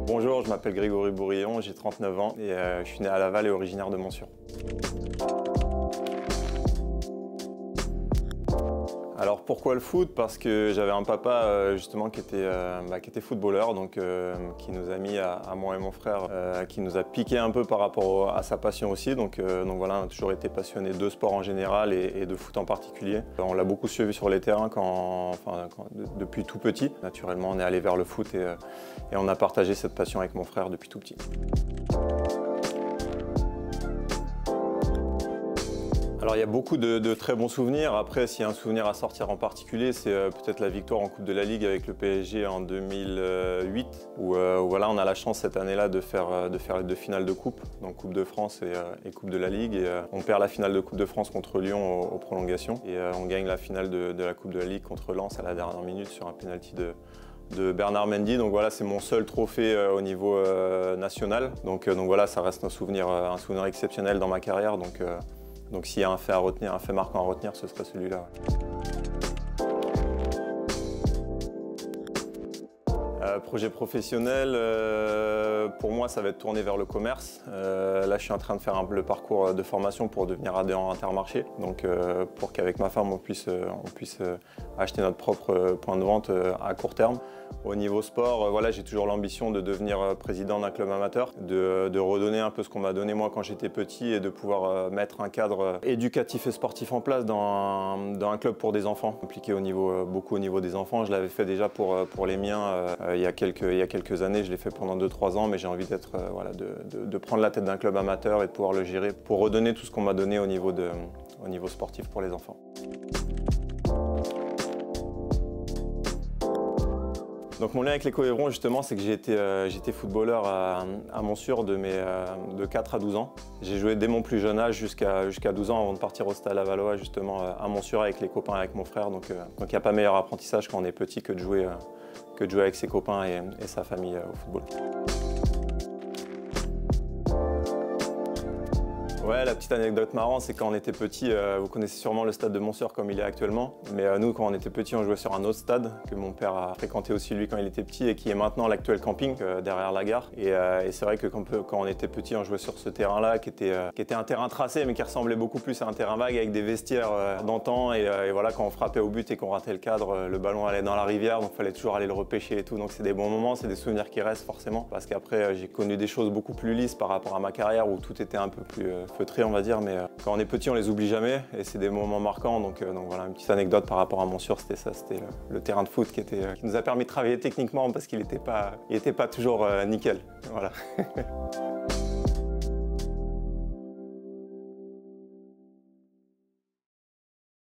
Bonjour, je m'appelle Grégory Bourillon, j'ai 39 ans et je suis né à Laval et originaire de Montsûrs. Alors pourquoi le foot? Parce que j'avais un papa justement qui était footballeur, donc qui nous a mis à moi et mon frère, qui nous a piqué un peu par rapport à sa passion aussi. Donc voilà, on a toujours été passionné de sport en général et de foot en particulier. On l'a beaucoup suivi sur les terrains depuis tout petit. Naturellement, on est allé vers le foot et on a partagé cette passion avec mon frère depuis tout petit. Alors il y a beaucoup de très bons souvenirs. Après, s'il y a un souvenir à sortir en particulier, c'est peut-être la victoire en Coupe de la Ligue avec le PSG en 2008, où voilà, on a la chance cette année-là de faire les deux finales de Coupe, donc Coupe de France et Coupe de la Ligue. Et on perd la finale de Coupe de France contre Lyon aux prolongations. Et on gagne la finale de la Coupe de la Ligue contre Lens à la dernière minute sur un penalty de Bernard Mendy. Donc voilà, c'est mon seul trophée au niveau national. Donc voilà, ça reste un souvenir exceptionnel dans ma carrière. Donc s'il y a un fait à retenir, un fait marquant à retenir, ce serait celui-là. Projet professionnel, pour moi ça va être tourné vers le commerce. Là je suis en train de faire le parcours de formation pour devenir adhérent Intermarché, donc pour qu'avec ma femme on puisse acheter notre propre point de vente à court terme. Au niveau sport, voilà, j'ai toujours l'ambition de devenir président d'un club amateur, de redonner un peu ce qu'on m'a donné moi quand j'étais petit et de pouvoir mettre un cadre éducatif et sportif en place dans un club pour des enfants. Impliqué beaucoup au niveau des enfants, je l'avais fait déjà pour les miens il y a quelques années, je l'ai fait pendant 2-3 ans, mais j'ai envie voilà, de prendre la tête d'un club amateur et de pouvoir le gérer pour redonner tout ce qu'on m'a donné au niveau sportif pour les enfants. Donc mon lien avec les Coévrons justement, c'est que j'étais footballeur à Montsûrs de 4 à 12 ans. J'ai joué dès mon plus jeune âge jusqu'à 12 ans avant de partir au Stade Lavallois justement à Montsûrs avec les copains, avec mon frère. Donc il n'y a pas meilleur apprentissage quand on est petit que de jouer avec ses copains et sa famille au football. Ouais, la petite anecdote marrante, c'est quand on était petit, vous connaissez sûrement le stade de Montsûrs comme il est actuellement, mais nous, quand on était petit, on jouait sur un autre stade que mon père a fréquenté aussi lui quand il était petit et qui est maintenant l'actuel camping derrière la gare. Et c'est vrai que quand on était petit, on jouait sur ce terrain-là qui était un terrain tracé, mais qui ressemblait beaucoup plus à un terrain vague avec des vestiaires d'antan. Et voilà, quand on frappait au but et qu'on ratait le cadre, le ballon allait dans la rivière, donc il fallait toujours aller le repêcher et tout. Donc c'est des bons moments, c'est des souvenirs qui restent forcément, parce qu'après, j'ai connu des choses beaucoup plus lisses par rapport à ma carrière où tout était un peu plus feutré, on va dire, mais quand on est petit, on les oublie jamais et c'est des moments marquants. Donc voilà, une petite anecdote par rapport à Montsûrs, c'était ça, c'était le terrain de foot qui nous a permis de travailler techniquement parce qu'il n'était pas toujours nickel. Voilà.